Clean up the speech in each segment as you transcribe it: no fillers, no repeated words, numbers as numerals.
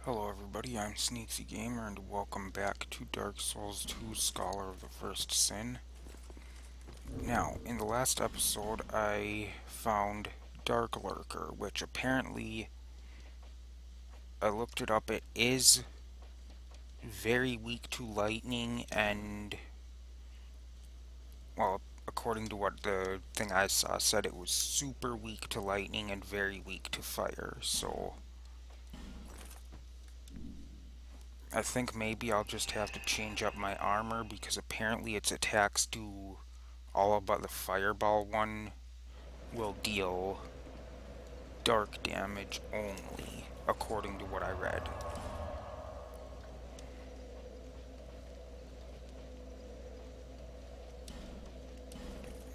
Hello everybody, I'm Sneaksy Gamer and welcome back to Dark Souls 2 Scholar of the First Sin. Now, in the last episode I found Dark Lurker, which apparently, I looked it up, it is very weak to lightning and, well, according to what the thing I saw said, it was super weak to lightning and very weak to fire, so I think maybe I'll just have to change up my armor because apparently its attacks do all but the fireball one will deal dark damage only, according to what I read.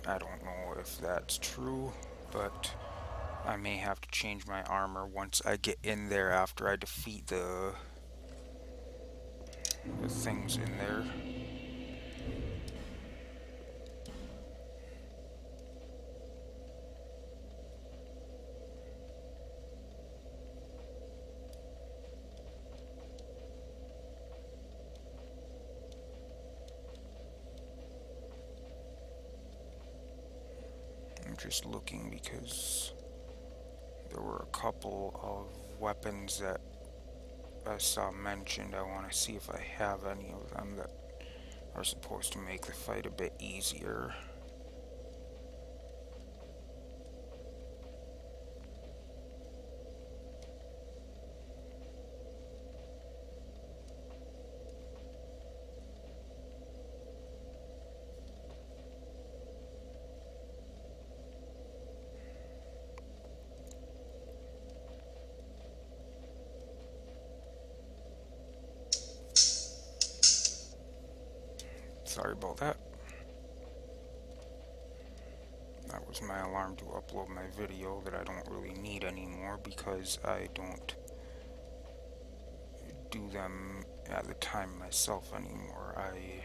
I don't know if that's true, but I may have to change my armor once I get in there after I defeat the things in there. I'm just looking because there were a couple of weapons that I saw mentioned. I want to see if I have any of them that are supposed to make the fight a bit easier. Sorry about that. That was my alarm to upload my video that I don't really need anymore because I don't do them at the time myself anymore. I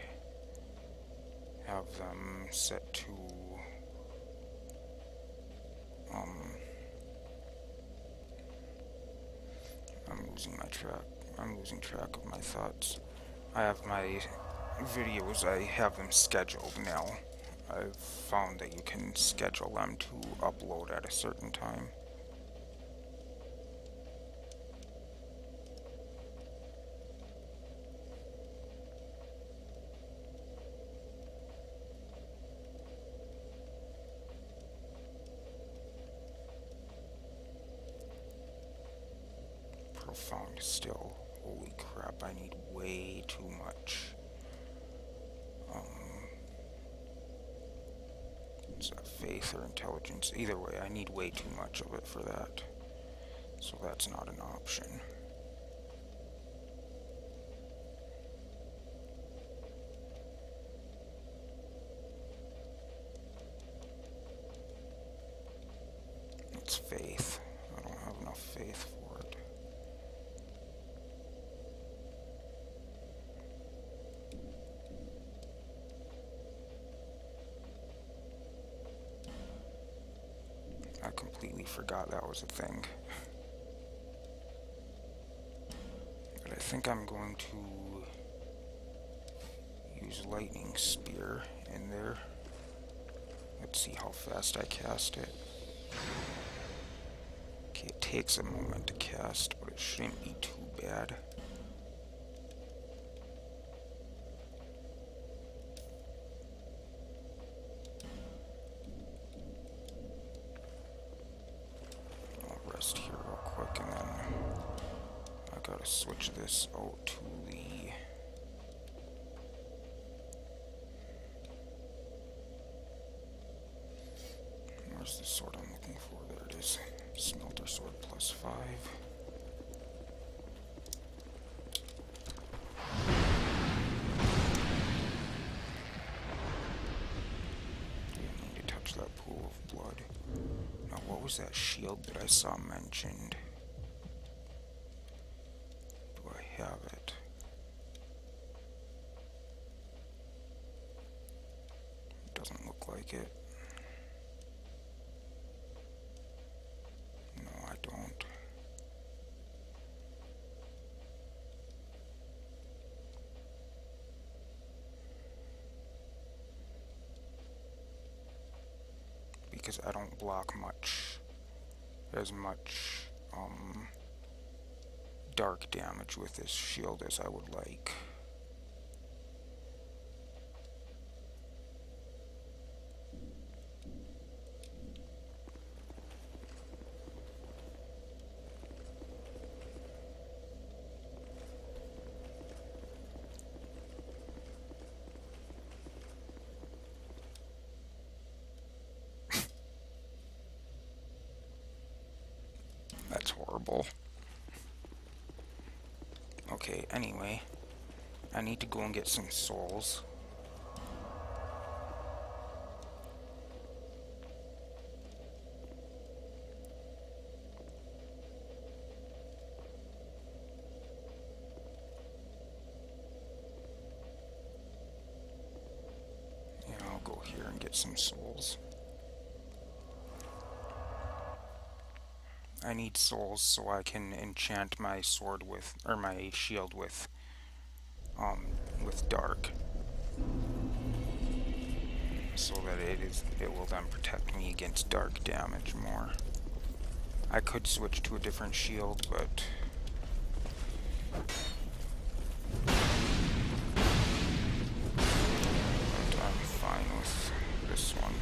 have them set to um I'm losing track of my thoughts. I have my videos, I have them scheduled now. I've found that you can schedule them to upload at a certain time. Profound still. Holy crap, I need way too much. Is that faith or intelligence? Either way, I need way too much of it for that. So that's not an option. It's faith. I don't have enough faith for it. I completely forgot that was a thing. But I think I'm going to use lightning spear in there. Let's see how fast I cast it. Okay, it takes a moment to cast, but it shouldn't be too bad. I'll rest here real quick and then I gotta switch this out to the... Where's the sword I'm looking for? There it is. Smelter sword +5. Didn't need to touch that pool of blood. Now, what was that shield that I saw mentioned? Do I have it? Doesn't look like it. No, I don't. because I don't block as much dark damage with this shield as I would like. That's horrible. Okay, anyway, I need to go and get some souls. Yeah, I'll go here and get some souls. I need souls so I can enchant my sword with, or my shield with dark, so that it will then protect me against dark damage more. I could switch to a different shield, but I'm fine with this one.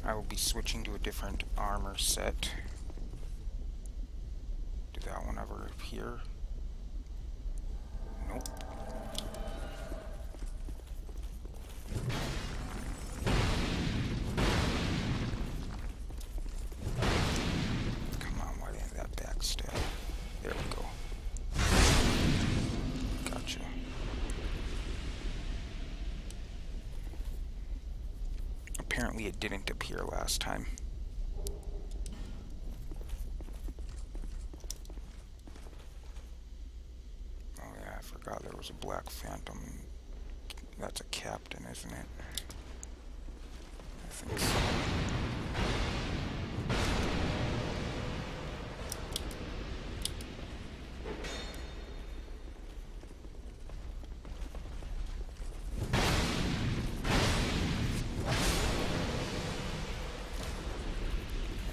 I will be switching to a different armor set. Did that one ever appear? Nope. Come on, why didn't that backstab? There we go. Gotcha. Apparently it didn't appear last time. Oh yeah, I forgot there was a Black Phantom. That's a captain, isn't it? I think so.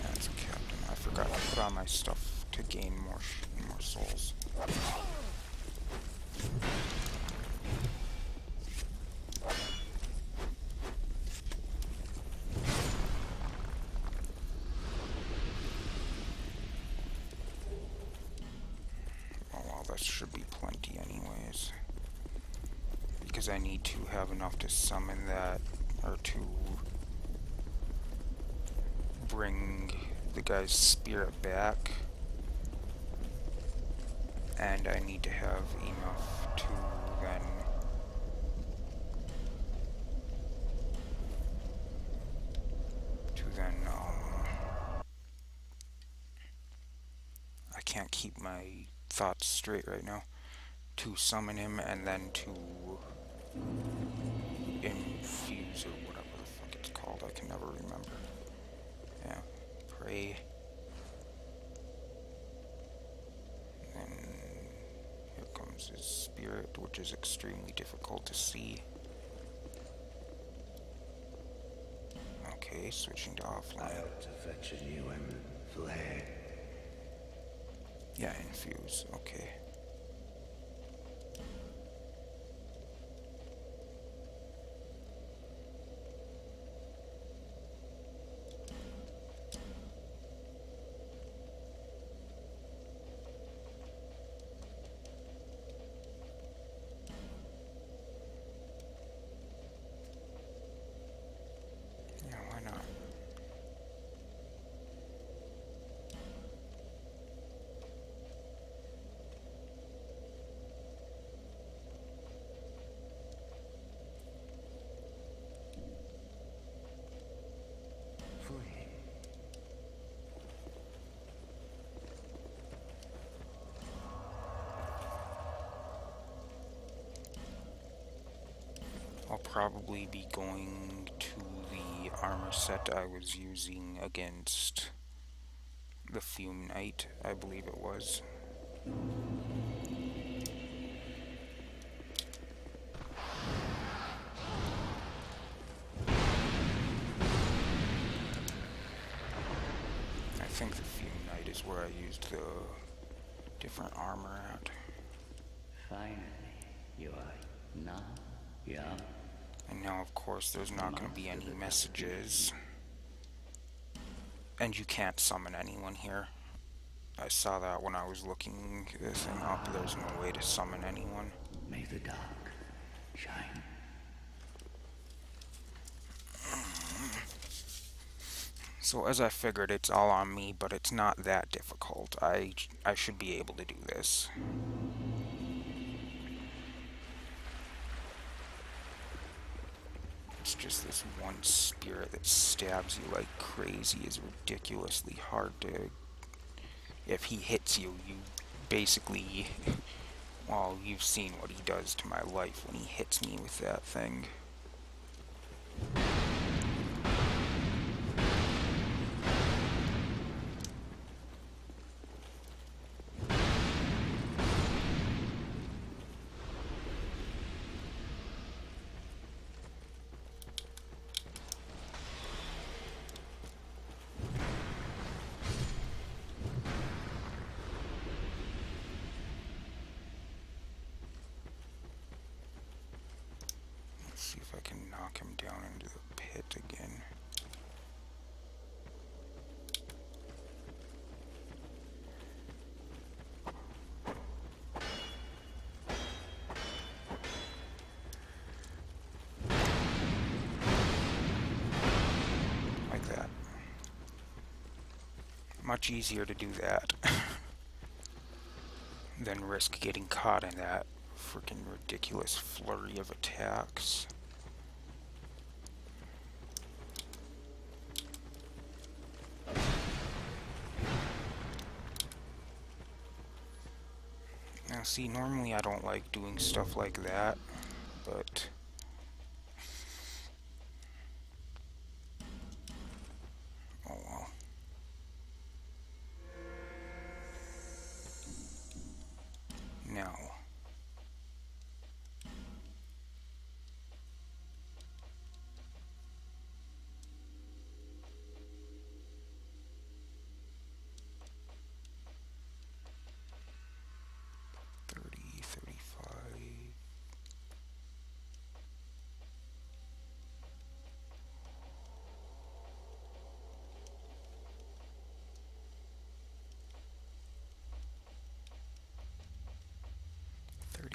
Yeah, it's a captain. I forgot to put on my stuff to gain more souls. That should be plenty anyways, because I need to have enough to summon that, or to bring the guy's spirit back, and I need to have enough to then I can't keep my thoughts straight right now, to summon him and then to infuse, or whatever the fuck it's called, I can never remember. Yeah, pray. And here comes his spirit, which is extremely difficult to see. Okay, switching to offline. I ought to fetch a new flare. Yeah, infuse, okay. Yeah, why not? I'll probably be going to the armor set I was using against the Fume Knight, I believe it was. think the Fume Knight is where I used the different armor at. Finally, you are not young. And now, of course, there's not going to be any messages. And you can't summon anyone here. I saw that when I was looking this thing up. There's no way to summon anyone. May the dark shine. So as I figured, it's all on me, but it's not that difficult. I should be able to do this. It's just this one spirit that stabs you like crazy is ridiculously hard to... If he hits you, you basically... Well, you've seen what he does to my life when he hits me with that thing. See if I can knock him down into the pit again. Like that. Much easier to do that than risk getting caught in that freaking ridiculous flurry of attacks. Now see, normally I don't like doing stuff like that, but oh well. Now,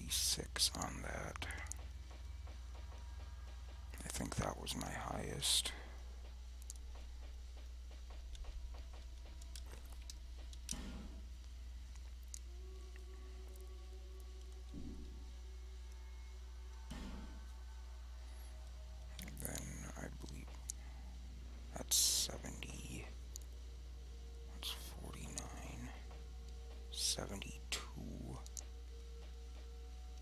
six on that. I think that was my highest. Then I believe that's 70. That's 49. 72.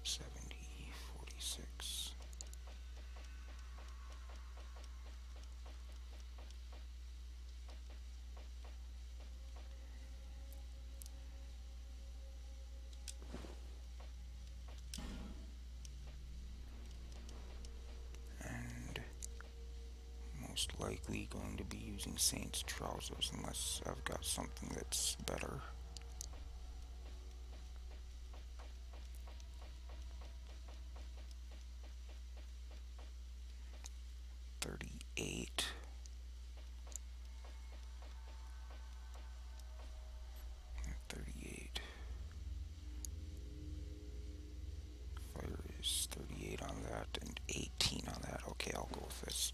70, 46. And most likely going to be using Saint's Trousers unless I've got something that's better. Eight. Fire is 38 on that and 18 on that. Okay, I'll go with this.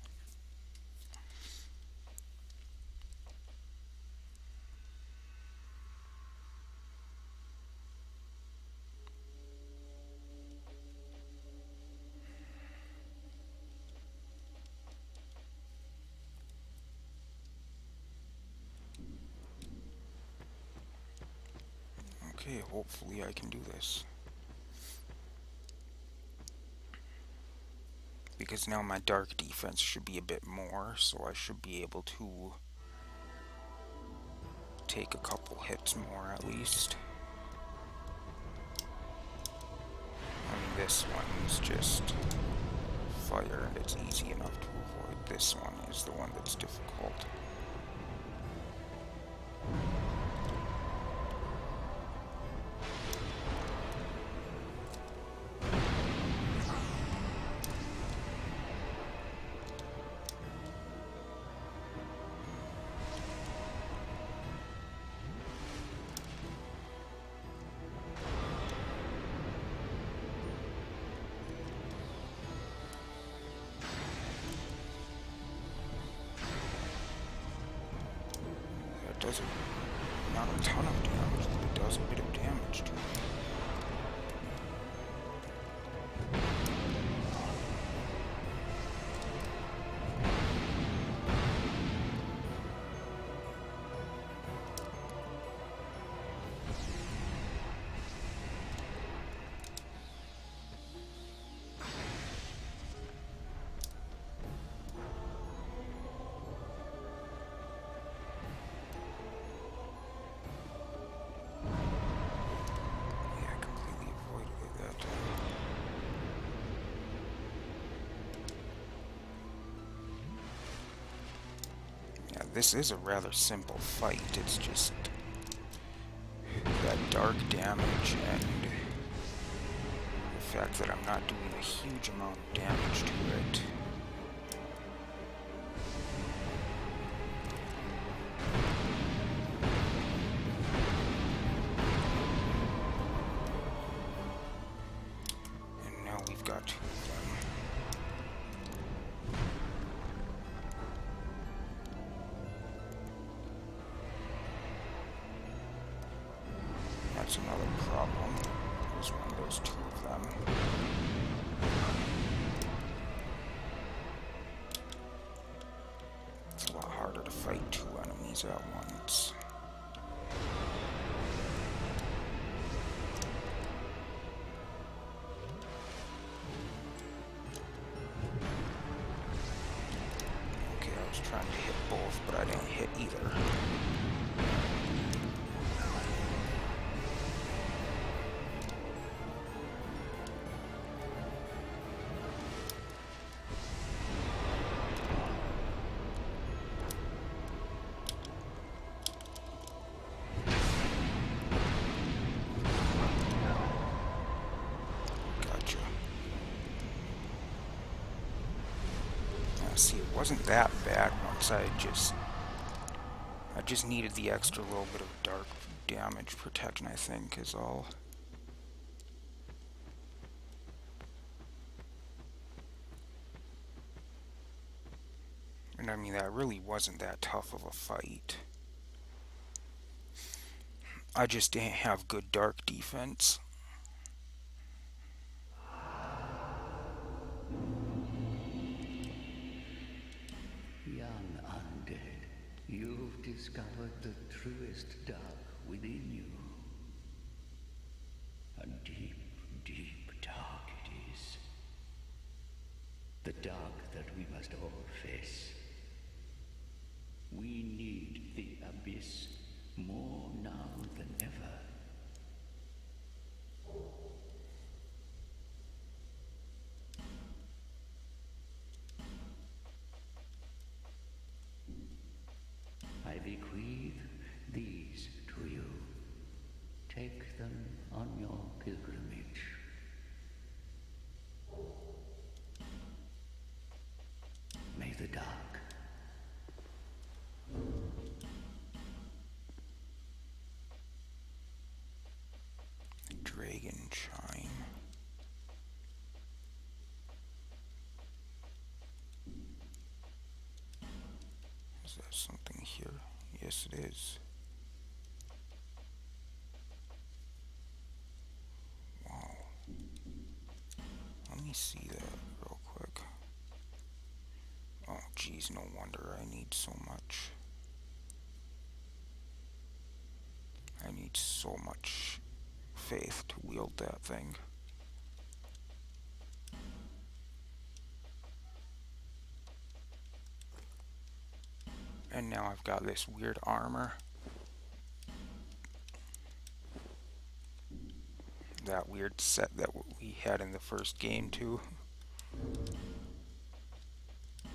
Okay, hopefully I can do this. Because now my dark defense should be a bit more, so I should be able to take a couple hits more at least. I mean, this one's just fire and it's easy enough to avoid. This one is the one that's difficult. does not a ton of damage, but it does a bit of damage to me. This is a rather simple fight. It's just that dark damage and the fact that I'm not doing a huge amount of damage to it. And now we've got two of them. That's another problem. There's one of those two of them. It's a lot harder to fight two enemies at once. Okay, I was trying to hit both, but I didn't hit either. See, it wasn't that bad once I just needed the extra little bit of dark damage protection, I think, is all. And I mean, that really wasn't that tough of a fight. I just didn't have good dark defense. You've discovered the truest dark within you. A deep, deep dark it is. The dark that we must all face. We need the abyss more now than ever. I bequeath these to you. Take them on your pilgrimage. May the dark Dragon Chime. Is that something here? Yes, it is. Wow. Let me see that real quick. Oh, geez, no wonder I need so much. I need so much faith to wield that thing. And now I've got this weird armor. That weird set that we had in the first game too.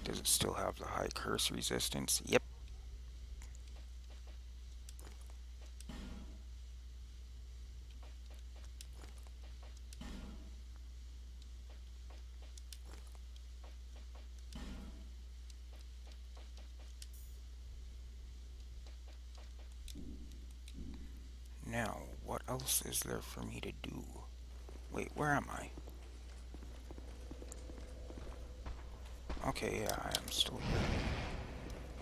Does it still have the high curse resistance? Yep. Now, what else is there for me to do? Wait, where am I? Okay, yeah, I am still here.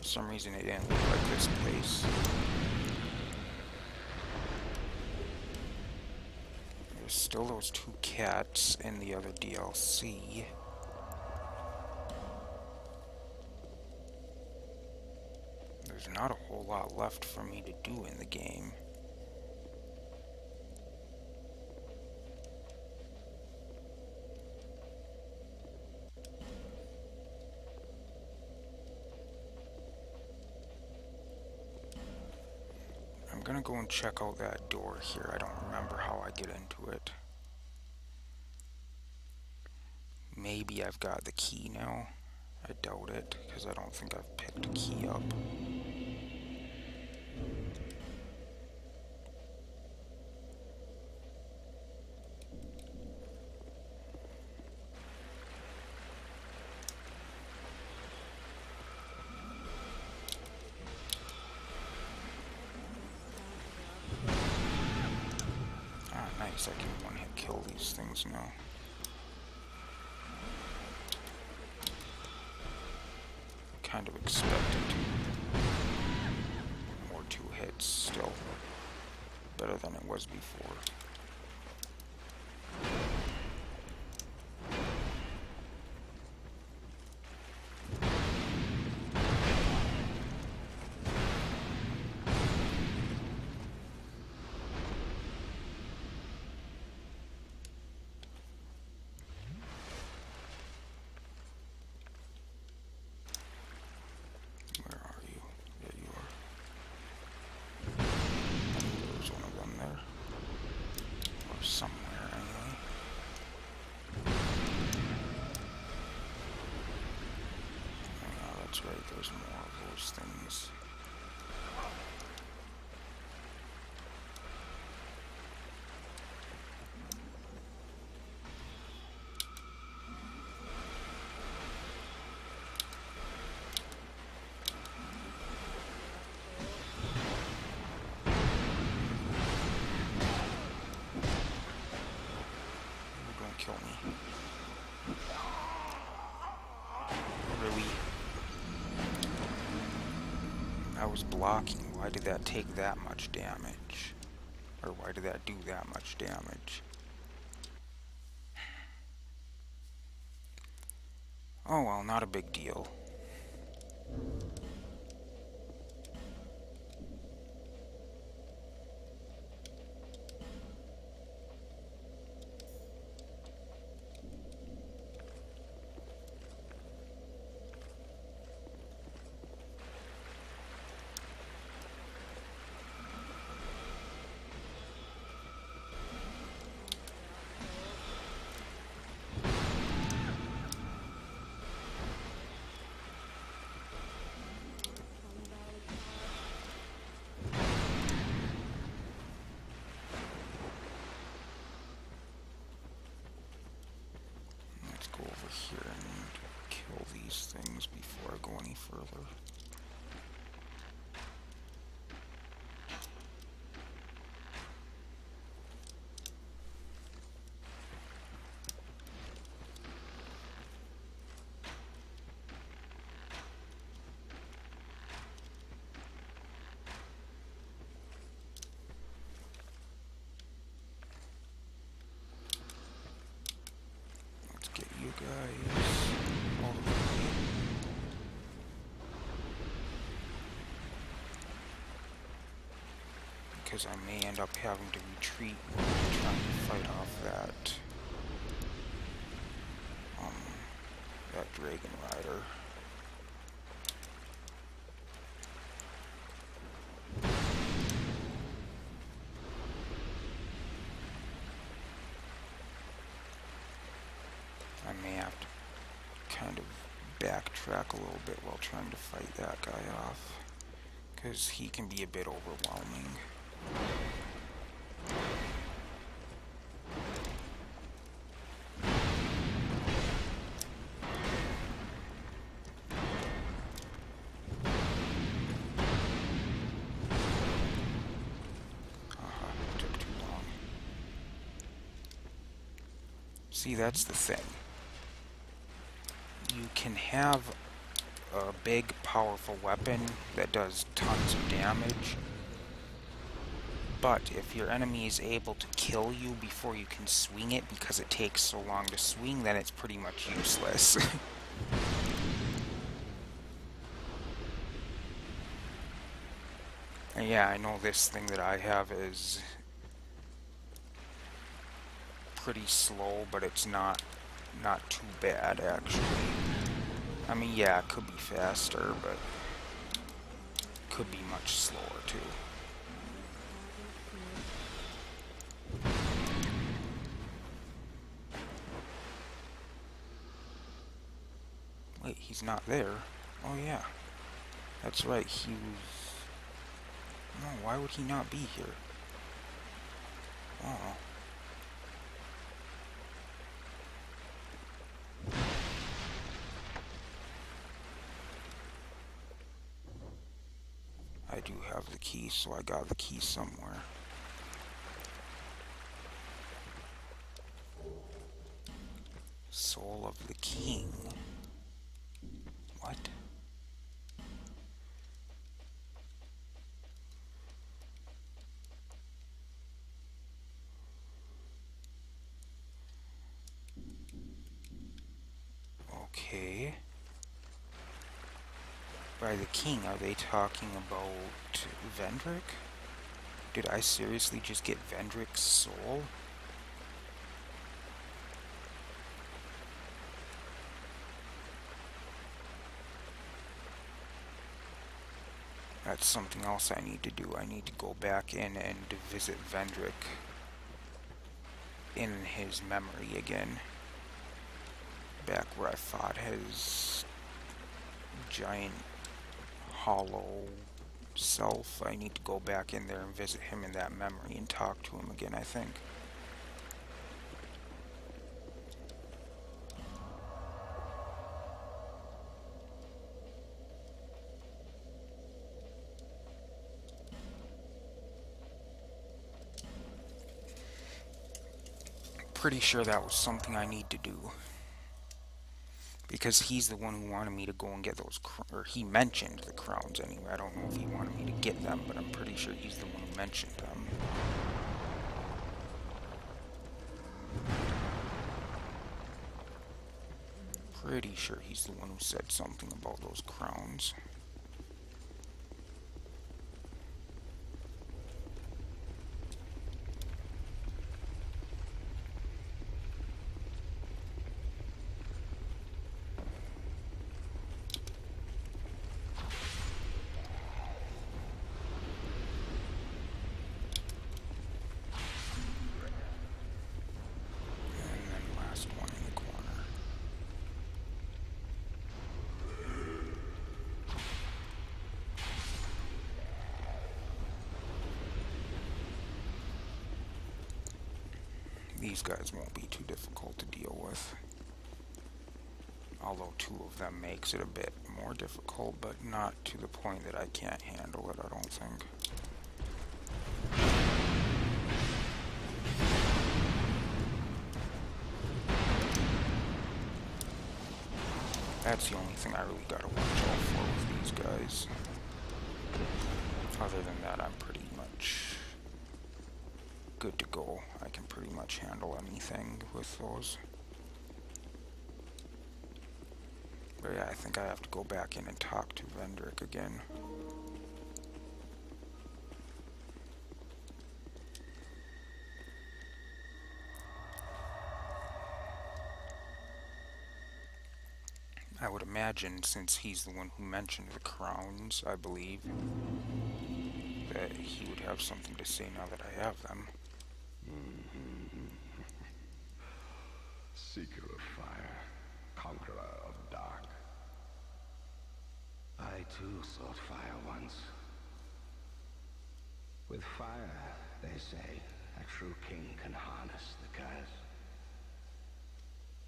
For some reason it didn't look like this place. There's still those two cats in the other DLC. There's not a whole lot left for me to do in the game. I'm gonna go and check out that door here. I don't remember how I get into it. Maybe I've got the key now. I doubt it, because I don't think I've picked a key up. Ah, nice. I can one-hit kill these things now. Kind of expected. More 2 hits still. Better than it was before. Where are you? There you are. There's one of them there. Or somewhere, anyway. Oh, that's right, there's more of those things. Don't kill me. Really? I was blocking. Why did that take that much damage? Or why did that do that much damage? Oh well, not a big deal. Let's go over here and kill these things before I go any further. Let's get you guys all the way. Because I may end up having to retreat when I'm trying to fight off that Dragon Rider. I may have to kind of backtrack a little bit while trying to fight that guy off, because he can be a bit overwhelming. It took too long. See, that's the thing. You can have a big, powerful weapon that does tons of damage. But if your enemy is able to kill you before you can swing it because it takes so long to swing, then it's pretty much useless. And yeah, I know this thing that I have is pretty slow, but it's not too bad, actually. I mean, yeah, it could be faster, but could be much slower, too. Wait, he's not there. Oh, yeah. That's right, he was... No, why would he not be here? Oh. I do have the key, so I got the key somewhere. Soul of the King. What? Okay. By the king, are they talking about Vendrick? Did I seriously just get Vendrick's soul? That's something else I need to do. I need to go back in and visit Vendrick in his memory again. Back where I fought his giant hollow self. I need to go back in there and visit him in that memory and talk to him again, I think. Pretty sure that was something I need to do. Because he's the one who wanted me to go and get those, or he mentioned the crowns anyway. I don't know if he wanted me to get them, but I'm pretty sure he's the one who mentioned them. Pretty sure he's the one who said something about those crowns. These guys won't be too difficult to deal with. Although two of them makes it a bit more difficult, but not to the point that I can't handle it, I don't think. That's the only thing I really gotta watch out for with these guys. Other than that, I'm pretty much good to go. I can pretty much handle anything with those. But yeah, I think I have to go back in and talk to Vendrick again. I would imagine, since he's the one who mentioned the crowns, I believe, that he would have something to say now that I have them. Seeker of fire, conqueror of dark. I too sought fire once. With fire, they say, a true king can harness the curse.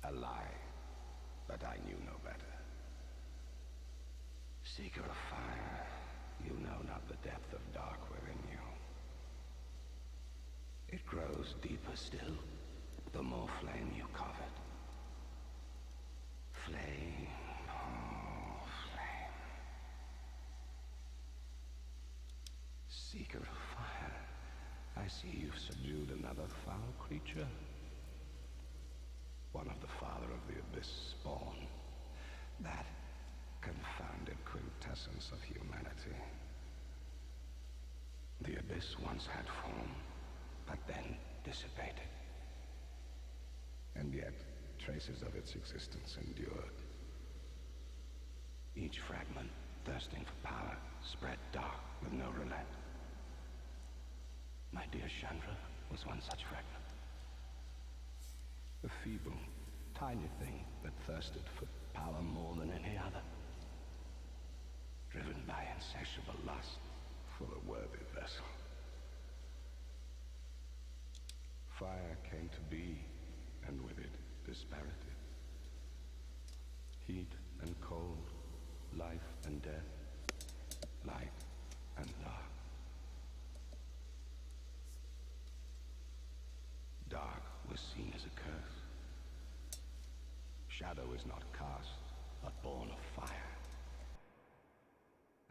A lie, but I knew no better. Seeker of fire, you know not the depth of dark within you. It grows deeper still, the more flame you covet. Flame, oh, flame. I see you've subdued another foul creature. One of the father of the Abyss spawn. That confounded quintessence of humanity. The Abyss once had form, but then dissipated. And yet, traces of its existence endured. Each fragment, thirsting for power, spread dark with no relent. My dear Chandra was one such fragment. A feeble, tiny thing that thirsted for power more than any other. Driven by insatiable lust for a worthy vessel. Fire came to be, and with it, disparity. Heat and cold, life and death, light and dark. Dark was seen as a curse. Shadow is not cast, but born of fire.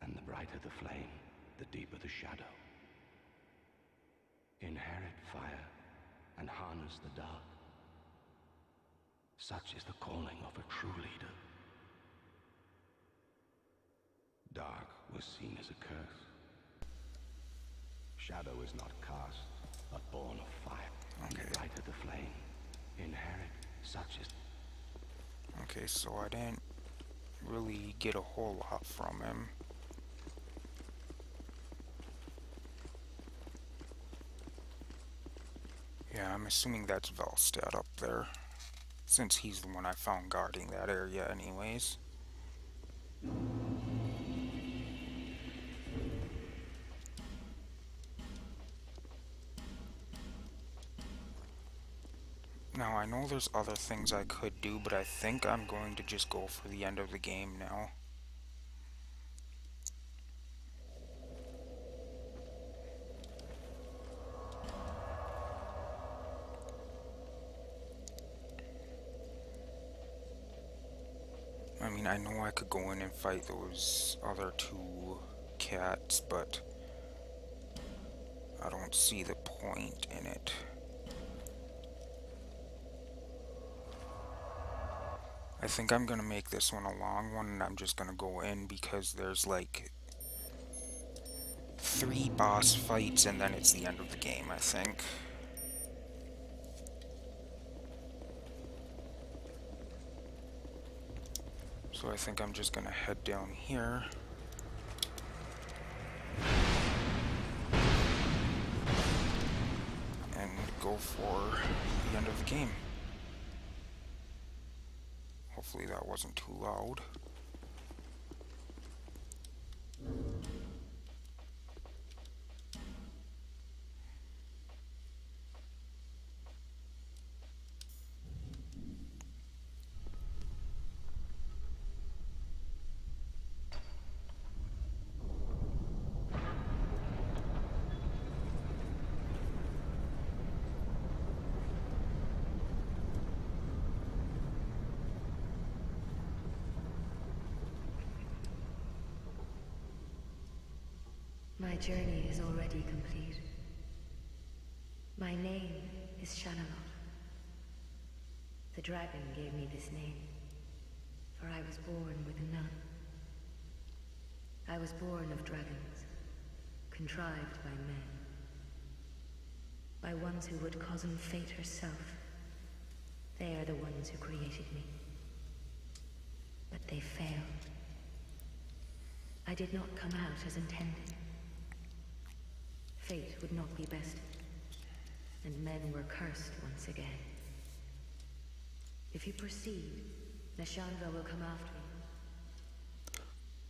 And the brighter the flame, the deeper the shadow. Inherit fire and harness the dark. Such is the calling of a true leader. Dark was seen as a curse. Shadow is not cast, but born of fire. Okay. And the brighter the flame, inherit such is... Okay, so I didn't really get a whole lot from him. Yeah, I'm assuming that's Velstad up there, since he's the one I found guarding that area anyways. Now, I know there's other things I could do, but I think I'm going to just go for the end of the game now. I mean, I know I could go in and fight those other two cats, but I don't see the point in it. I think I'm gonna make this one a long one, and I'm just gonna go in because there's like 3 boss fights and then it's the end of the game, I think. So I think I'm just gonna head down here. And go for the end of the game. Hopefully that wasn't too loud. My journey is already complete. My name is Shanalot. The dragon gave me this name, for I was born with none. I was born of dragons, contrived by men. By ones who would cozen fate herself. They are the ones who created me. But they failed. I did not come out as intended. Fate would not be bested, and men were cursed once again. If you proceed, Nashandra will come after you,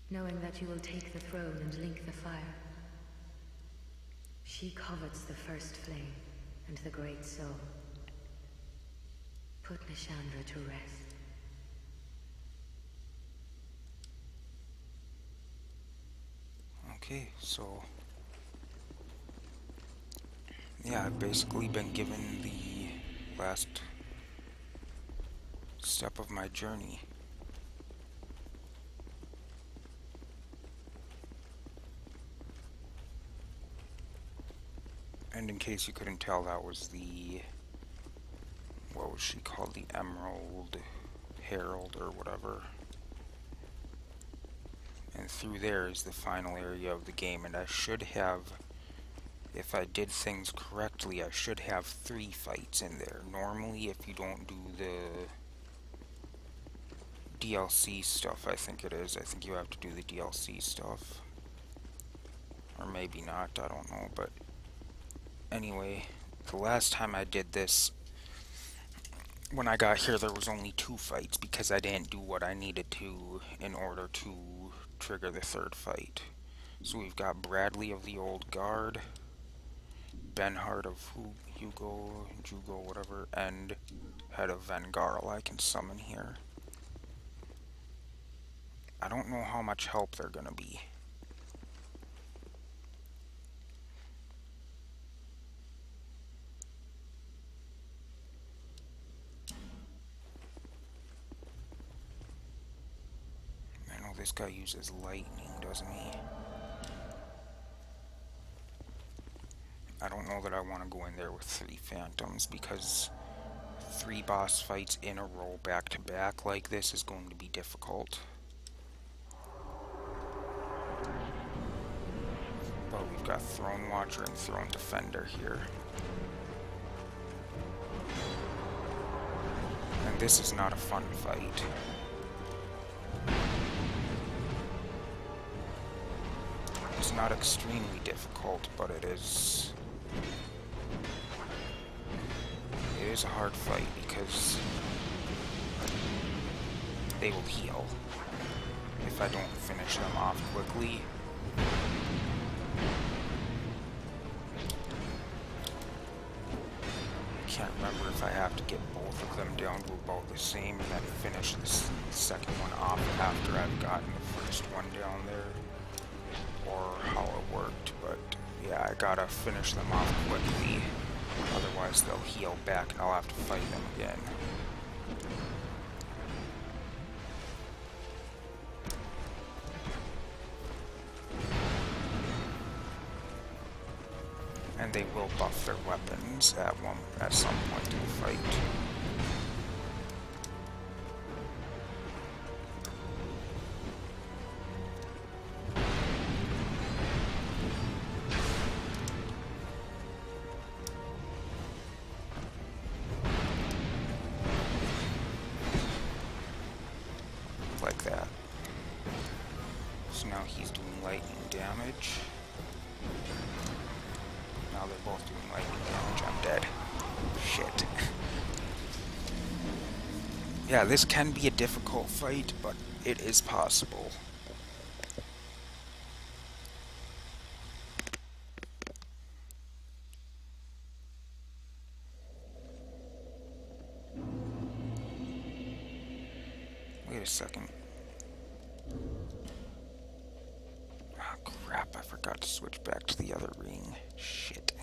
knowing that you will take the throne and link the fire. She covets the first flame and the great soul. Put Nashandra to rest. Okay, so yeah, I've basically been given the last step of my journey. And in case you couldn't tell, that was the, what was she called, the Emerald Herald or whatever. And through there is the final area of the game, and I should have, if I did things correctly, I should have 3 fights in there. Normally, if you don't do the DLC stuff, I think you have to do the DLC stuff. Or maybe not, I don't know, but anyway, the last time I did this, when I got here, there was only 2 fights because I didn't do what I needed to in order to trigger the 3rd fight. So we've got Bradley of the Old Guard, Benhart of Jugo, whatever, and Head of Vengarl I can summon here. I don't know how much help they're gonna be. I know this guy uses lightning, doesn't he? I don't know that I want to go in there with 3 phantoms because 3 boss fights in a row back to back like this is going to be difficult. But we've got Throne Watcher and Throne Defender here. And this is not a fun fight. It's not extremely difficult, but it is a hard fight because they will heal if I don't finish them off quickly. Can't remember if I have to get both of them down to about the same and then finish this second one off after I've gotten the first one down there, or how it worked, but yeah, I gotta finish them off quickly, otherwise they'll heal back and I'll have to fight them again. And they will buff their weapons at some point in the fight. Like that. So now he's doing lightning damage. Now they're both doing lightning damage. I'm dead. Shit. Yeah, this can be a difficult fight, but it is possible. Wait a second. Oh crap, I forgot to switch back to the other ring. Shit.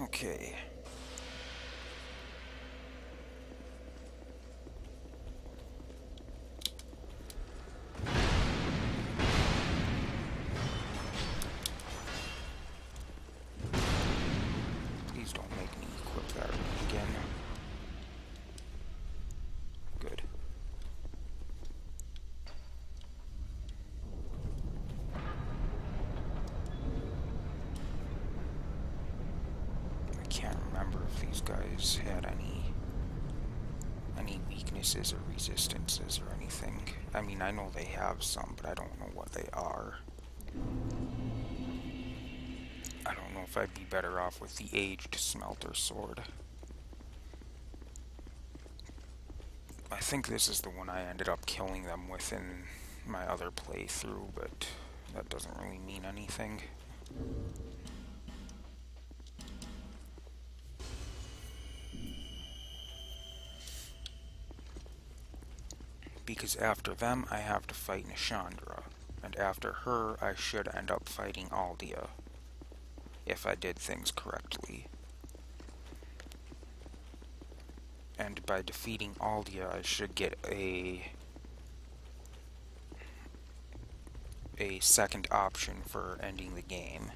Okay. Please don't make me equip that again. Good. I can't remember if these guys had any weaknesses or resistances or anything. I mean, I know they have some, but I don't know what they are. I don't know if I'd be better off with the aged smelter sword. I think this is the one I ended up killing them with in my other playthrough, but that doesn't really mean anything. Because after them, I have to fight Nishandra, and after her, I should end up fighting Aldia, if I did things correctly. And And by defeating Aldia, I should get a second option for ending the game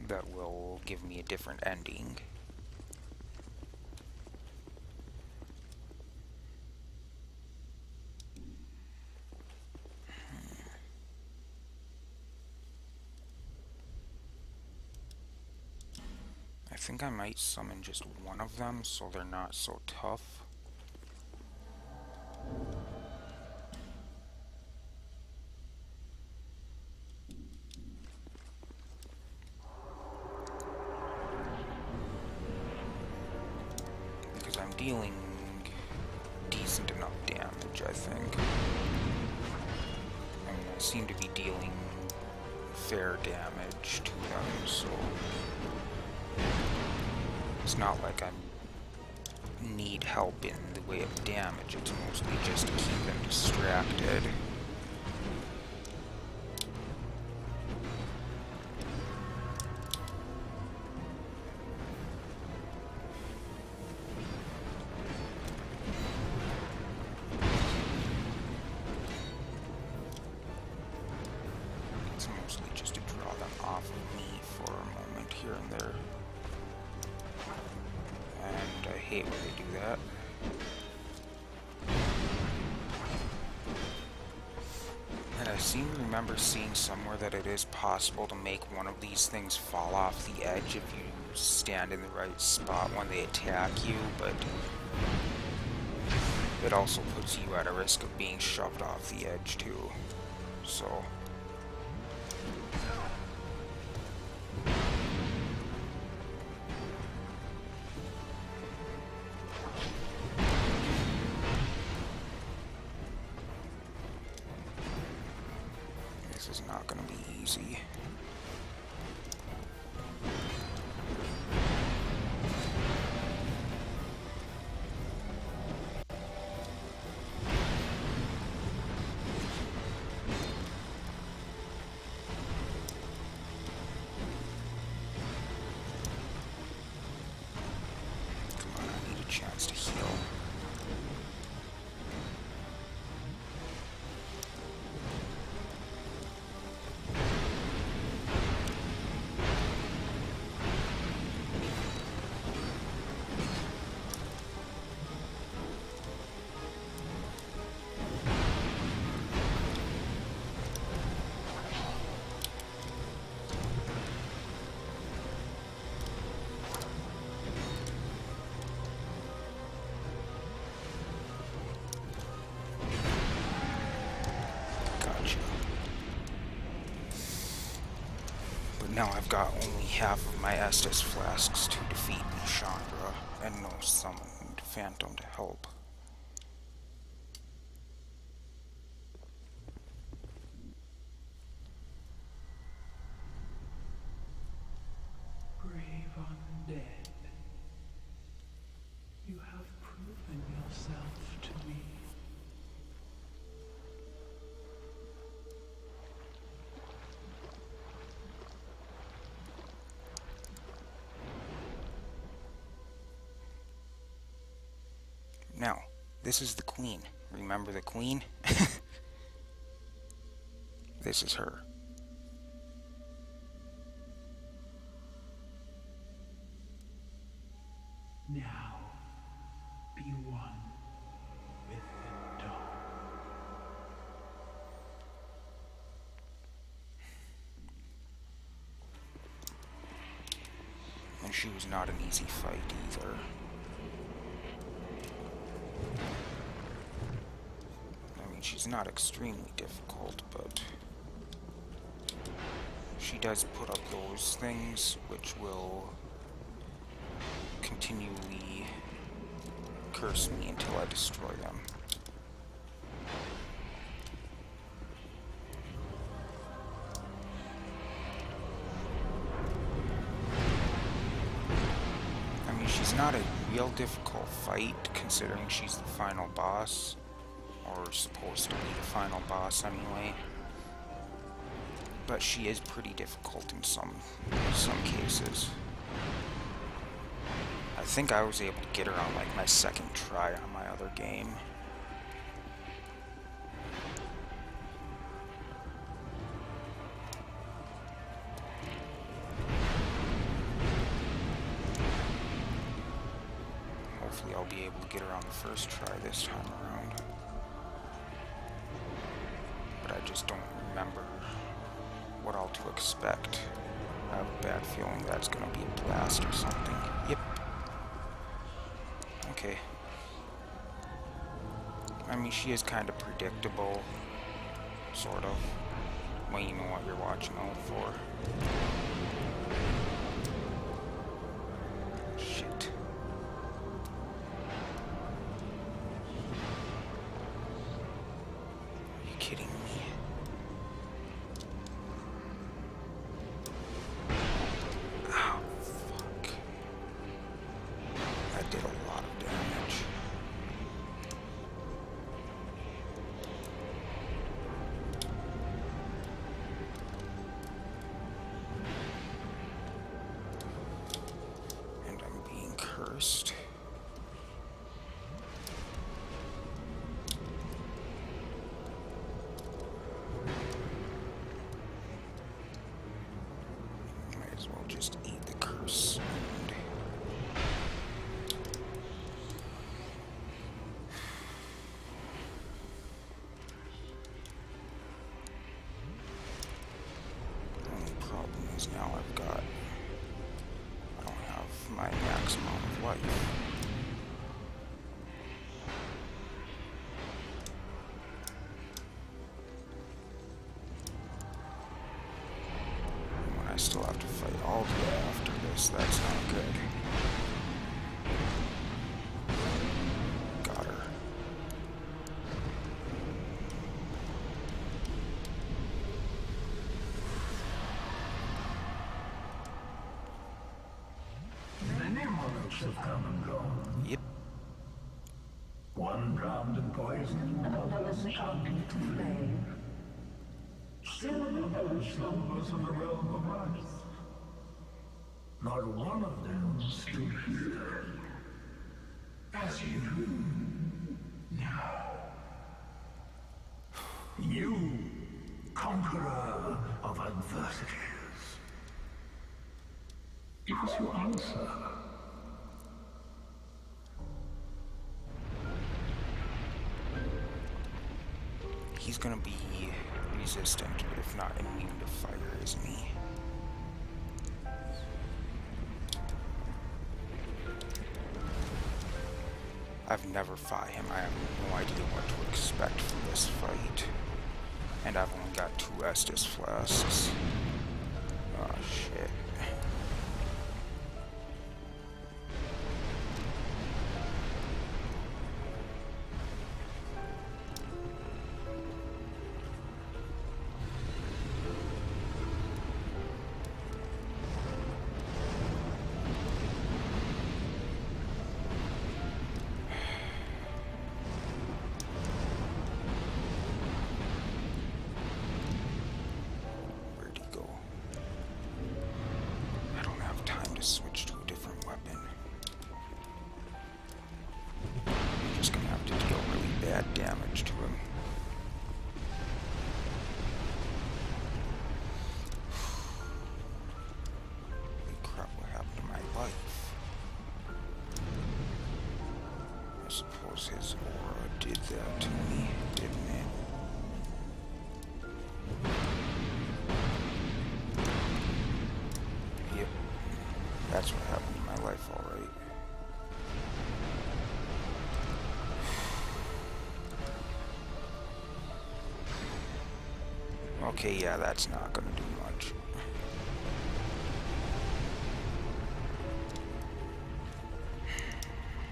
that will give me a different ending. I think I might summon just one of them so they're not so tough. Because I'm dealing decent enough damage, I think. I mean, I seem to be dealing fair damage to them, so it's not like I need help in the way of damage, it's mostly just to keep them distracted. It's mostly just to draw them off of me for a moment here and there. And I hate when they do that. And I seem to remember seeing somewhere that it is possible to make one of these things fall off the edge if you stand in the right spot when they attack you, but it also puts you at a risk of being shoved off the edge too. So this is not going to be easy. Come on, I need a chance to heal. Gotcha. But now I've got only half of my Estus flasks to defeat Chandra, and no summoned Phantom to help. Brave undead, you have proven yourself to me. Now, this is the Queen. Remember the Queen? This is her. Now, be one with the dark. And she was not an easy fight either. I mean, she's not extremely difficult, but she does put up those things which will continually curse me until I destroy them. I mean, she's not a real difficult fight considering she's the final boss, or supposed to be the final boss anyway. But she is pretty difficult in some cases. I think I was able to get her on like my second try on my other game. Hopefully I'll be able to get her on the first try this time around. But I just don't remember what all to expect. I have a bad feeling that's gonna be a blast or something. Yep. Okay. I mean, she is kind of predictable, sort of, when you know what you're watching out for. Shit. Are you kidding me? Ow, fuck. That did a lot of damage. And I'm being cursed. Might as well just eat the curse. Only problem is now I don't have my max amount of life. And when I still have to fight all the way after this, that's not good. Got her. Many monarchs have come and gone. Yep. One drowned in poison, another succumbed to flame. Still another slumbers in the realm of life. Not one of them stood here. As you do now. You, conqueror of adversities. Give us your answer. He's gonna be resistant, but if not immune to fire, isn't he? I've never fought him. I have no idea what to expect from this fight. And I've only got 2 Estus flasks. Oh shit. Where'd he go? I don't have time to switch to a different weapon. I'm just gonna have to deal really bad damage to him. Holy crap, what happened to my life? I suppose his aura did that to me, didn't it? Yep, that's what happened to my life, alright. Okay, yeah, that's not gonna do much.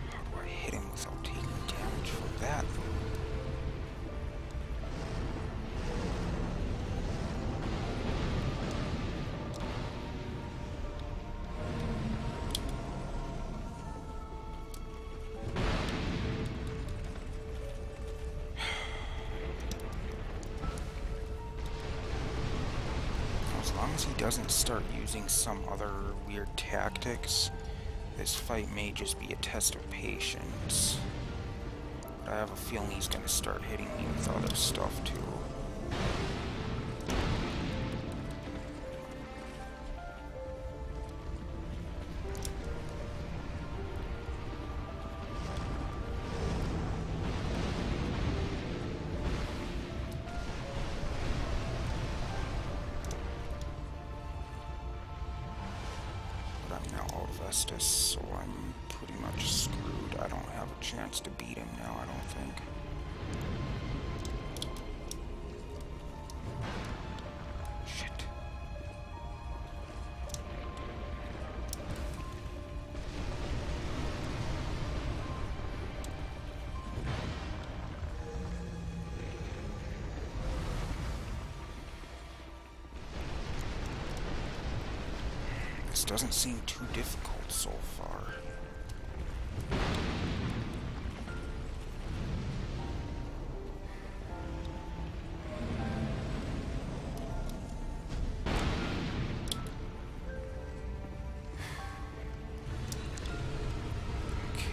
How do I hit him without taking damage from that? As long as he doesn't start using some other weird tactics, This fight may just be a test of patience. But I have a feeling he's gonna start hitting me with other stuff too. I'm now out of Estus, so I'm pretty much screwed. I don't have a chance to beat him now, I don't think. Shit. This doesn't seem too difficult so far. Okay.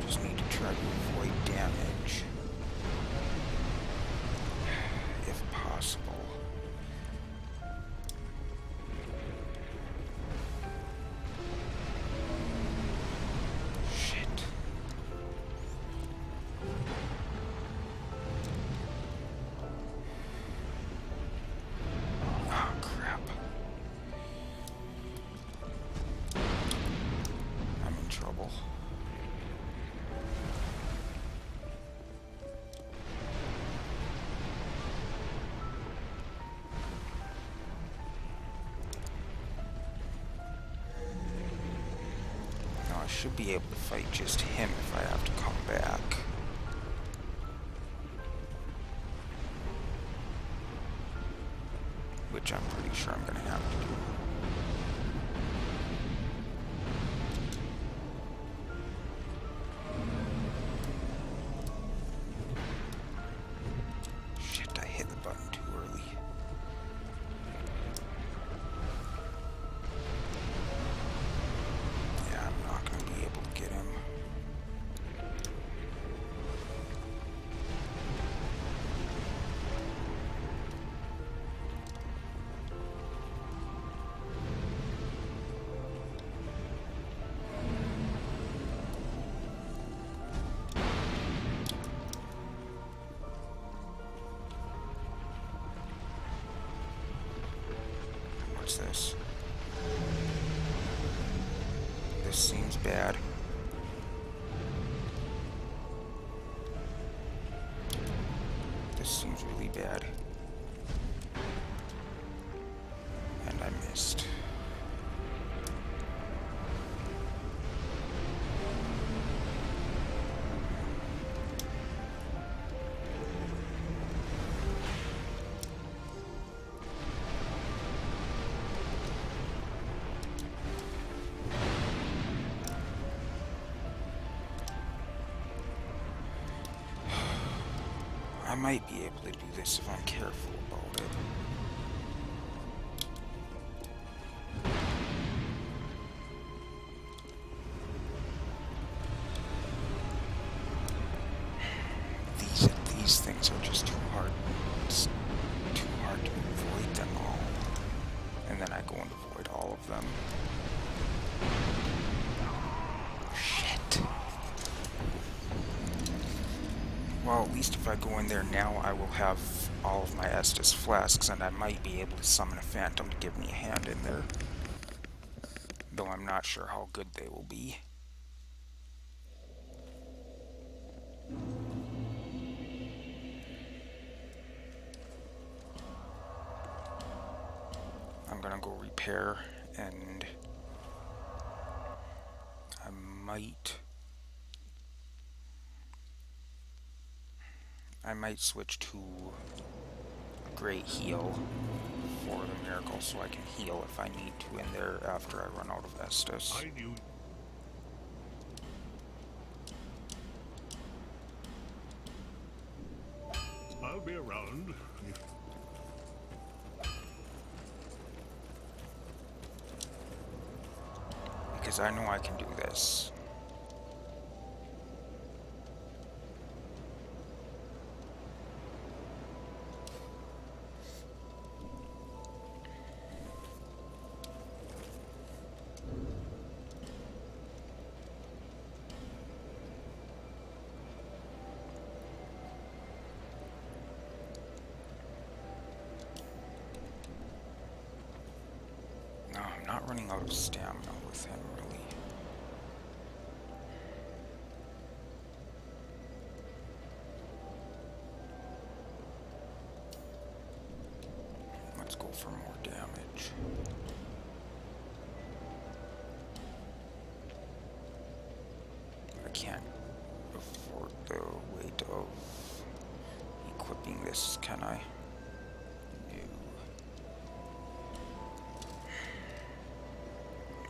Just need to try to avoid damage. If possible. Trouble. Now I should be able to fight just him if I have to come back. Which I'm pretty sure I'm gonna have to do. What's this? This seems bad. This seems really bad. And I missed. I might be able to do this if I'm careful about it. These things are just too hard. It's too hard to avoid them all. And then I go and avoid all of them. Shit. Well, at least if I go in there now, I will have all of my Estus flasks, and I might be able to summon a phantom to give me a hand in there. Though I'm not sure how good they will be. I'm gonna go repair, and I might switch to Great Heal for the miracle so I can heal if I need to in there after I run out of Estus. I knew. I'll be around. because I know I can do this. No, I'm not running out of stamina with him, really. Let's go for more damage. I can't afford the weight of equipping this, can I? No.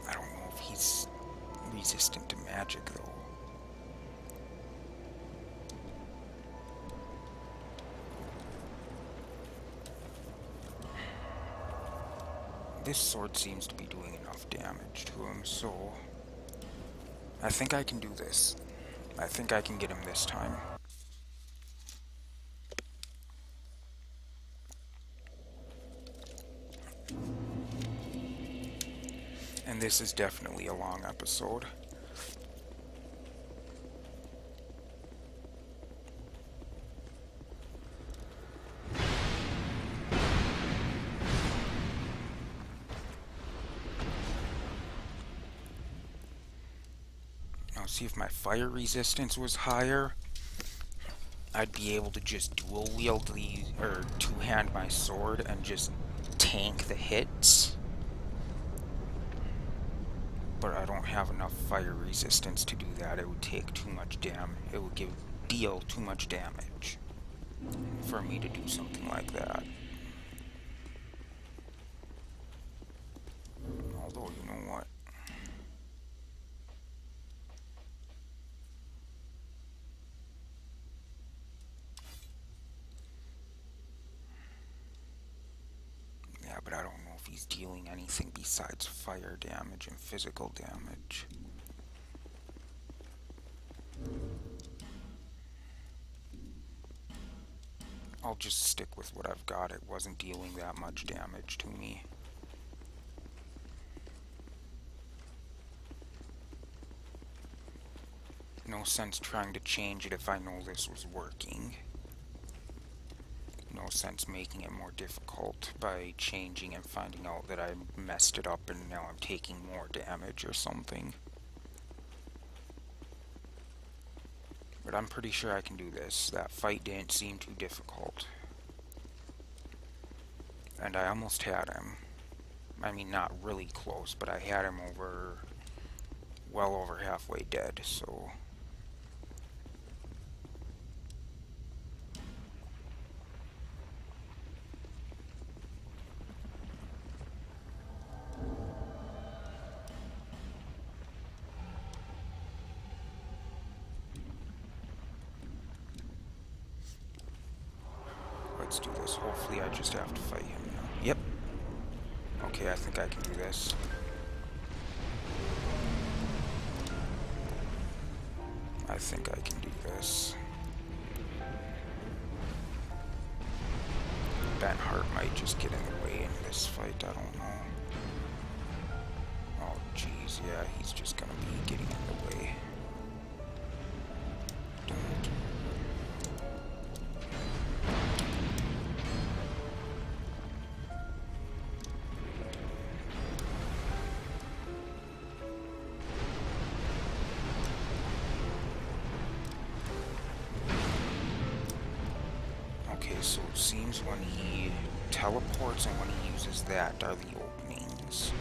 I don't know if he's resistant to magic, though. This sword seems to be doing enough damage to him, so I think I can do this. I think I can get him this time. And this is definitely a long episode. Now, see, if my fire resistance was higher, I'd be able to just dual wield or two-hand my sword and just tank the hits. But I don't have enough fire resistance to do that. It would take too much damage. It would deal too much damage for me to do something like that. Although, you know what? Yeah, but I don't know if he's dealing anything besides fire damage and physical damage. I'll just stick with what I've got. It wasn't dealing that much damage to me. No sense trying to change it if I know this was working. No sense making it more difficult by changing and finding out that I messed it up and now I'm taking more damage or something. But I'm pretty sure I can do this. That fight didn't seem too difficult. And I almost had him. I mean, not really close, but I had him well over halfway dead, so... Let's do this. Hopefully I just have to fight him now. Yep. Okay, I think I can do this. I think I can do this. Ben Hart might just get in the way in this fight, I don't know. Oh, jeez, yeah, he's just gonna be getting in the way. Don't. Okay, so it seems when he teleports and when he uses that are the openings.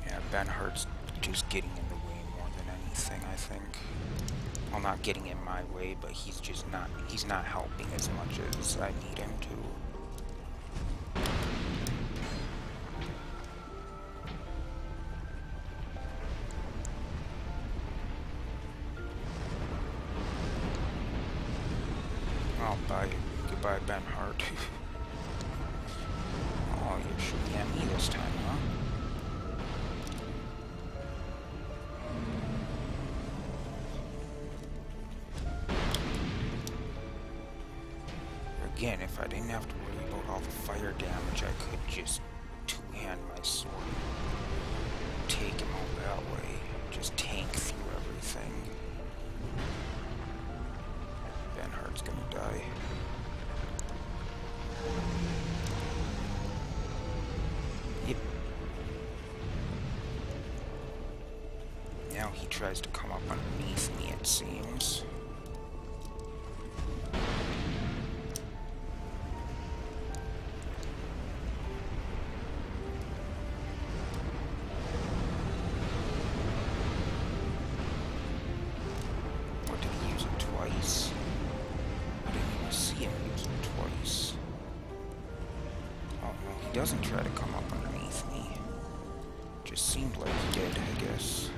Yeah, Ben Hart's just getting in the way more than anything, I think. Well, not getting in my way, but he's not helping as much as I need him to. Well, bye. Goodbye, Ben Hart. Oh, you're shooting at me this time, huh? Again, if I didn't have to worry about all the fire damage, I could just two-hand my sword. Take him out that way. Just tank through everything. Ben Hart's gonna die. Yep. Now he tries to come up underneath me, it seems. What did he use it twice? I didn't even see him use it twice. Oh no, he doesn't try to come up underneath me. Just seemed like he did, I guess.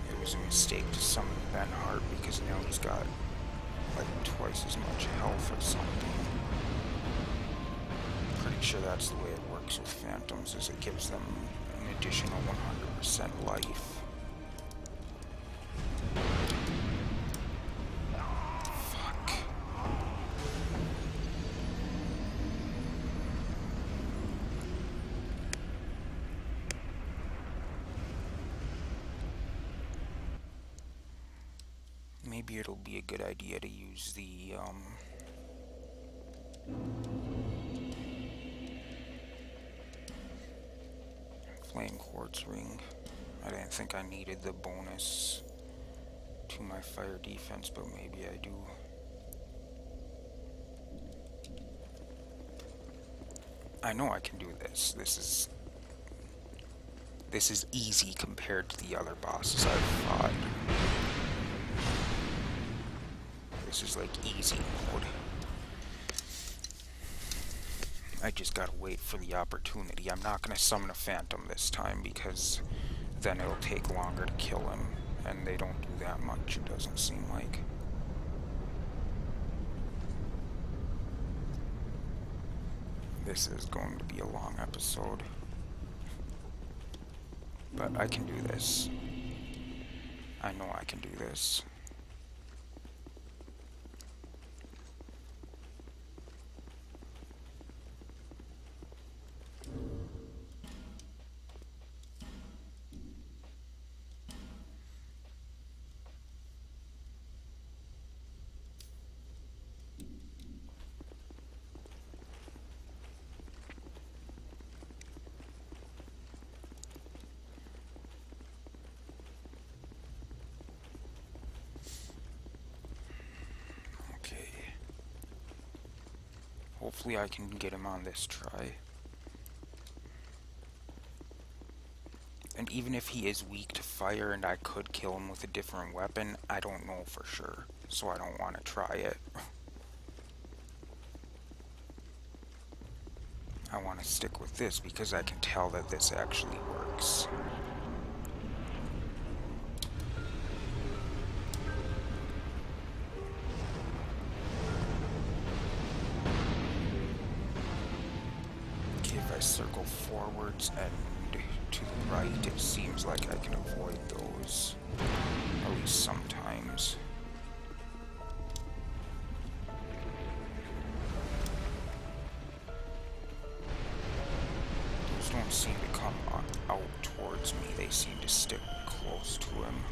It was a mistake to summon Ben Hart because now he's got like twice as much health or something. Pretty sure that's the way it works with phantoms, is it gives them an additional 100% life. Fuck. Maybe it'll be a good idea to use the, Flame Quartz Ring. I didn't think I needed the bonus to my fire defense, but maybe I do. I know I can do this. This is easy compared to the other bosses I've fought. This is like easy mode. I just gotta wait for the opportunity. I'm not gonna summon a phantom this time because then it'll take longer to kill him, and they don't do that much, it doesn't seem like. This is going to be a long episode. But I can do this. I know I can do this. Hopefully I can get him on this try. And even if he is weak to fire and I could kill him with a different weapon, I don't know for sure, so I don't want to try it. I want to stick with this because I can tell that this actually works. If I circle forwards and to the right, it seems like I can avoid those, at least sometimes. Those don't seem to come out towards me, they seem to stick close to him.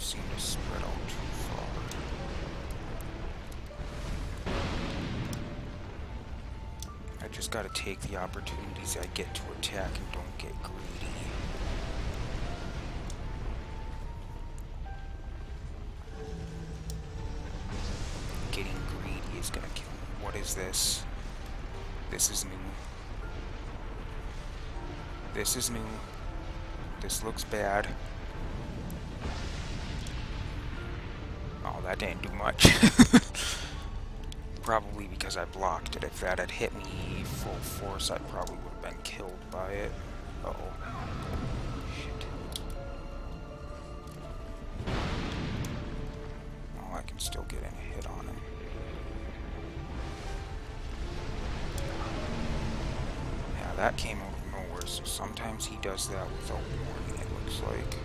Seem to spread out too far. I just gotta take the opportunities I get to attack and don't get greedy. is this? This is new. This is new. This looks bad. Oh, that didn't do much. Probably because I blocked it. If that had hit me full force, I probably would have been killed by it. Uh-oh. Shit. Oh, I can still get in a hit on him. Yeah, that came out of nowhere, so sometimes he does that without warning, it looks like.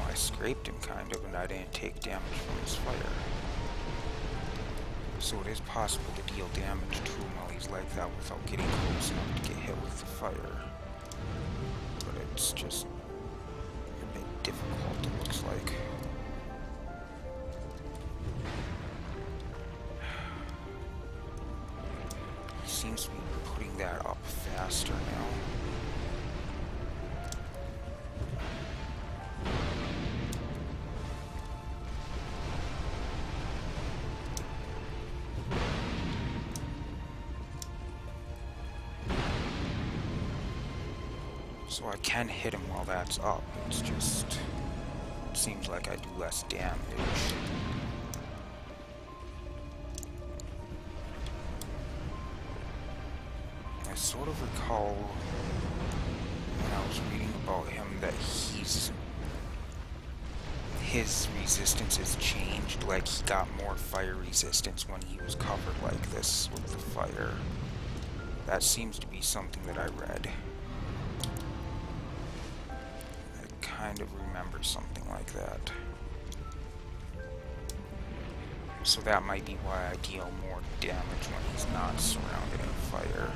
I scraped him kind of, and I didn't take damage from his fire. So it is possible to deal damage to him while he's like that without getting close enough to get hit with the fire. But it's just a bit difficult, it looks like. He seems to be putting that up faster now. So I can hit him while that's up, it's just, it seems like I do less damage. I sort of recall when I was reading about him that his resistance has changed, like he got more fire resistance when he was covered like this with the fire. That seems to be something that I read. Kind of remember something like that. So that might be why I deal more damage when he's not surrounded in fire.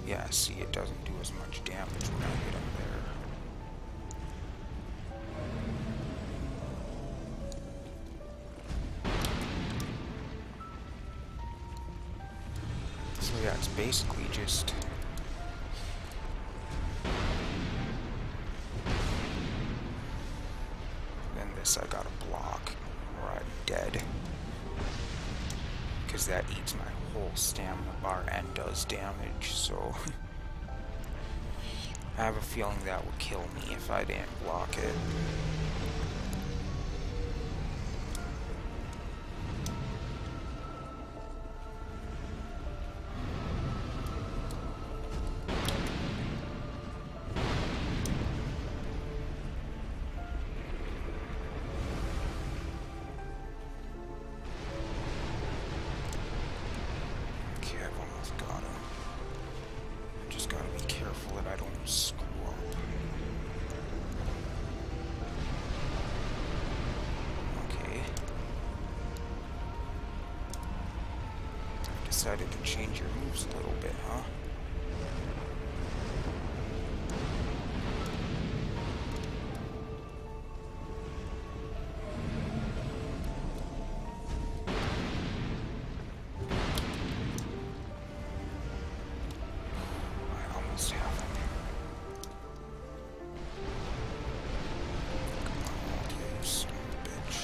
Yeah, see, it doesn't do as much damage when I hit him there. So yeah, it's basically just... Then this I gotta block, or I'm dead. Because that eats my whole stamina bar and does damage, so... I have a feeling that would kill me if I didn't block it. Okay, I've almost got him. Just gotta be careful that I don't screw up. Okay. I've decided to change your moves a little bit, huh? I almost have him. Come on, you son of a bitch.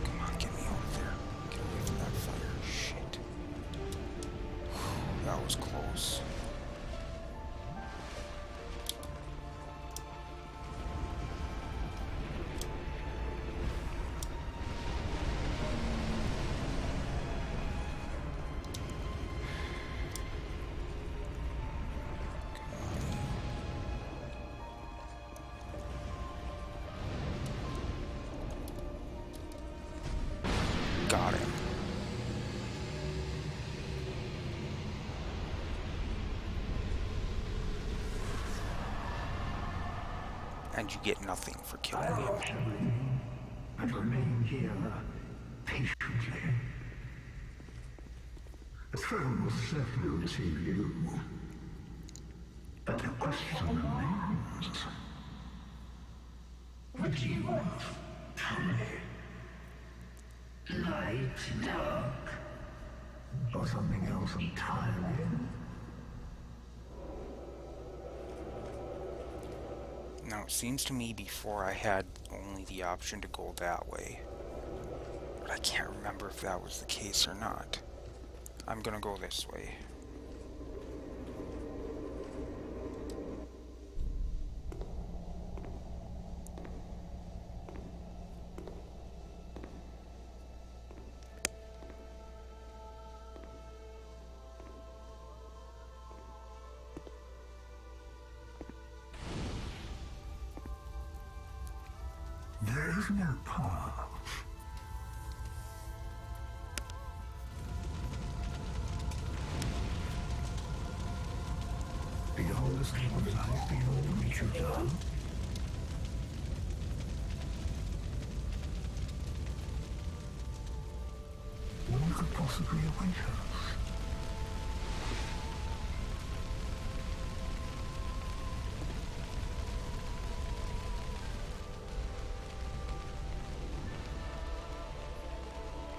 Come on, get me out of there. Get away from that fire. and you get nothing for I killing him. lost everything and remain here patiently. The throne will certainly receive you. But the question remains. Would you tell me? Light, dark, or something else entirely? Now, it seems to me before I had only the option to go that way. But I can't remember if that was the case or not. I'm gonna go this way. There is no path. Beyond the scope of life, beyond the reach of dawn. What could possibly await us?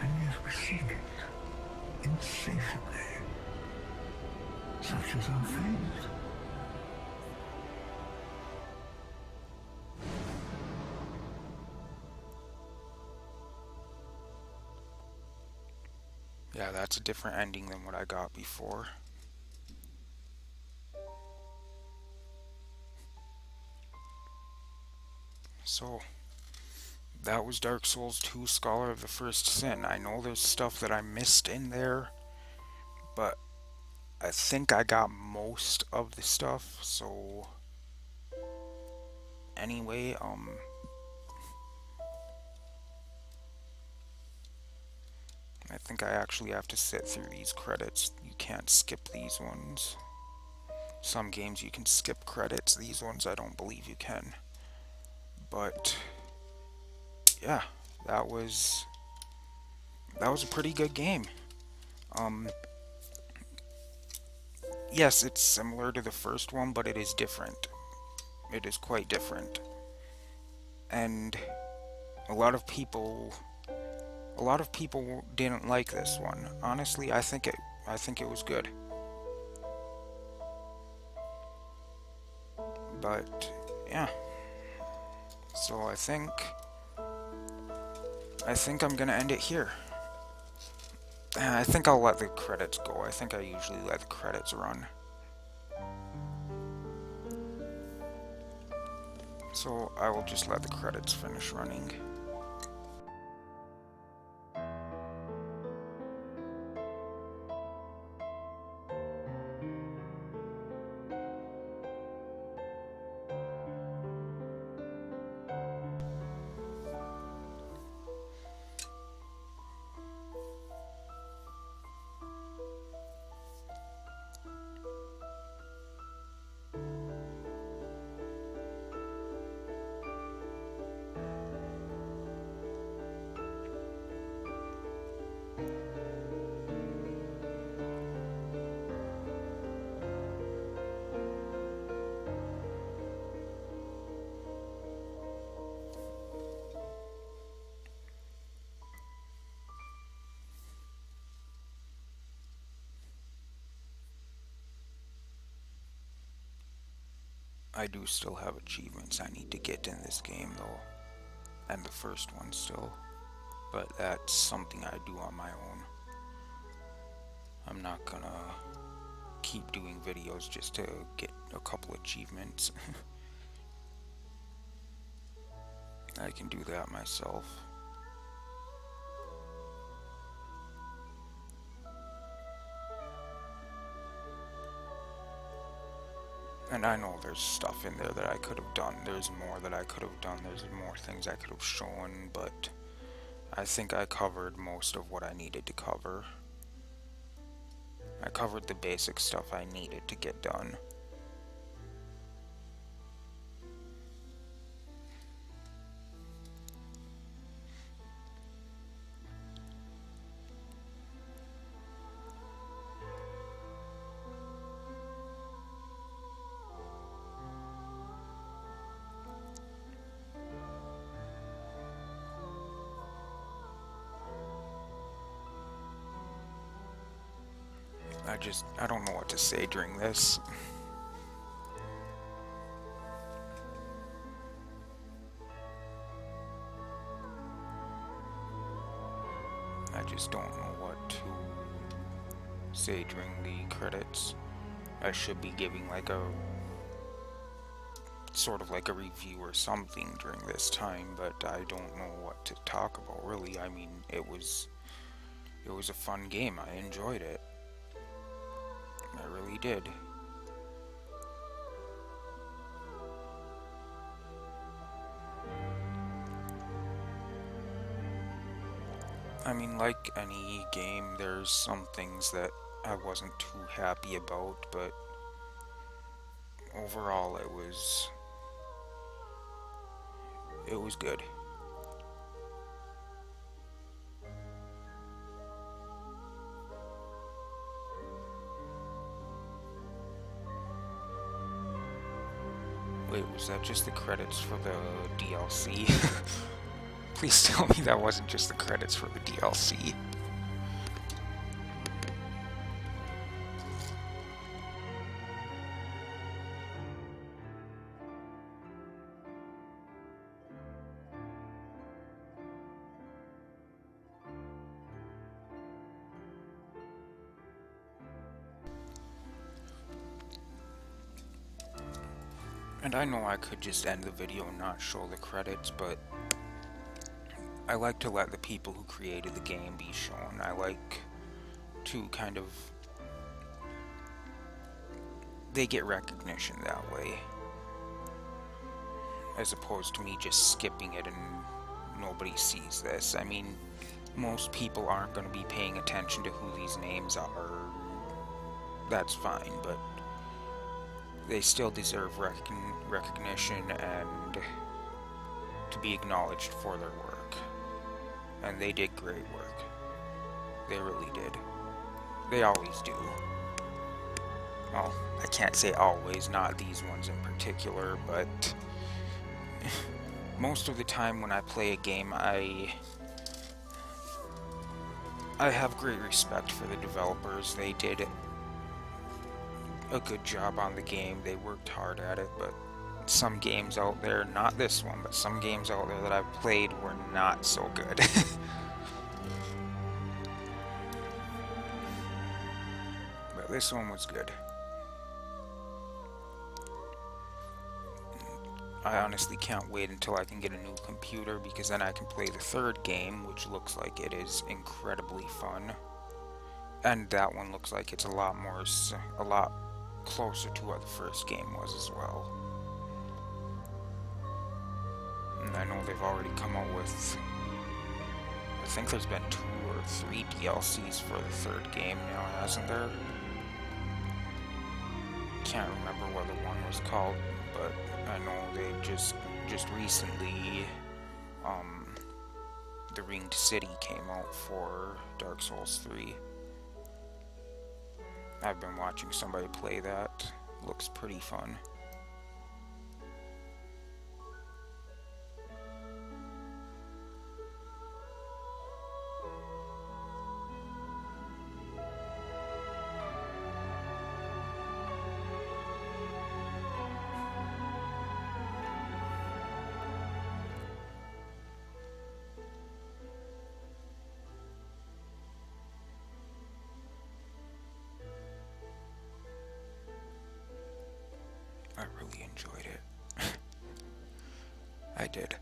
And yet we seek it insatiably, such is our fate. Yeah, that's a different ending than what I got before. So, that was Dark Souls 2 Scholar of the First Sin. I know there's stuff that I missed in there, but I think I got most of the stuff, so anyway, I think I actually have to sit through these credits. You can't skip these ones. Some games you can skip credits, these ones I don't believe you can. But yeah, that was a pretty good game. Yes, it's similar to the first one, but it is different. It is quite different. And a lot of people didn't like this one. Honestly, I think it was good. But yeah. So I think I'm gonna end it here. I think I'll let the credits go. I think I usually let the credits run. So I will just let the credits finish running. I do still have achievements I need to get in this game though, and the first one still, but that's something I do on my own. I'm not gonna keep doing videos just to get a couple achievements. I can do that myself. And I know there's stuff in there that I could have done. There's more that I could have done. There's more things I could have shown, but I think I covered most of what I needed to cover. I covered the basic stuff I needed to get done. I don't know what to say during this. I just don't know what to say during the credits. I should be giving like a sort of like a review or something during this time, but I don't know what to talk about really. I mean, it was a fun game. I enjoyed it. I really did. I mean, like any game, there's some things that I wasn't too happy about, but overall it was good. Wait, was that just the credits for the DLC? Please tell me that wasn't just the credits for the DLC. And I know I could just end the video and not show the credits, but I like to let the people who created the game be shown. I like to kind of... they get recognition that way, as opposed to me just skipping it and nobody sees this. I mean, most people aren't going to be paying attention to who these names are. That's fine, but they still deserve recognition and to be acknowledged for their work. And they did great work. They really did. They always do. Well, I can't say always, not these ones in particular, but most of the time when I play a game, I have great respect for the developers. They did a good job on the game. They worked hard at it, but some games out there, not this one, but some games out there that I've played were not so good. But this one was good. I honestly can't wait until I can get a new computer, because then I can play the third game, which looks like it is incredibly fun. And that one looks like it's a lot closer to what the first game was as well. And I know they've already come out with, I think there's been 2 or 3 DLCs for the third game now, hasn't there? Can't remember what the one was called, but I know they just recently, The Ringed City came out for Dark Souls 3. I've been watching somebody play that. Looks pretty fun. I really enjoyed it. I did.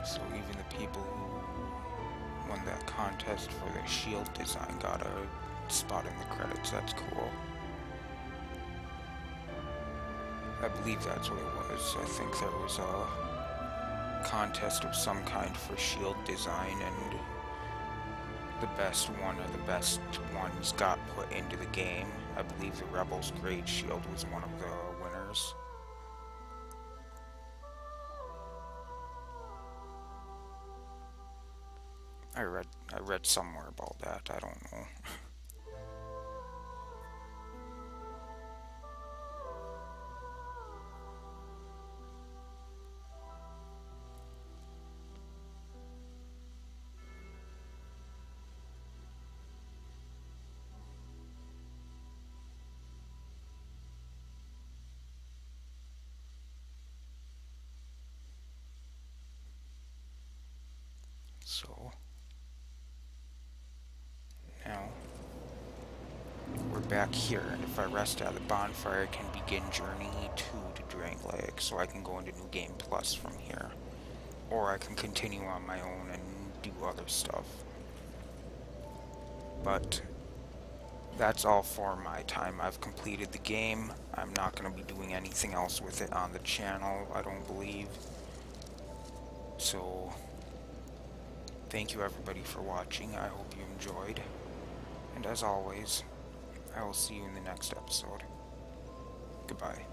So even the people who won that contest for the shield design got a spot in the credits. That's cool. I believe that's what it was. I think there was a contest of some kind for shield design, and the best one or the best ones got put into the game. I believe the Rebels Great Shield was one of the winners. I read somewhere about that. I don't know. So now we're back here, and if I rest at the bonfire, I can begin Journey 2 to Drangleic, so I can go into New Game Plus from here. Or I can continue on my own and do other stuff. But that's all for my time. I've completed the game. I'm not going to be doing anything else with it on the channel, I don't believe. So, thank you everybody for watching. I hope you enjoyed. And as always, I will see you in the next episode. Goodbye.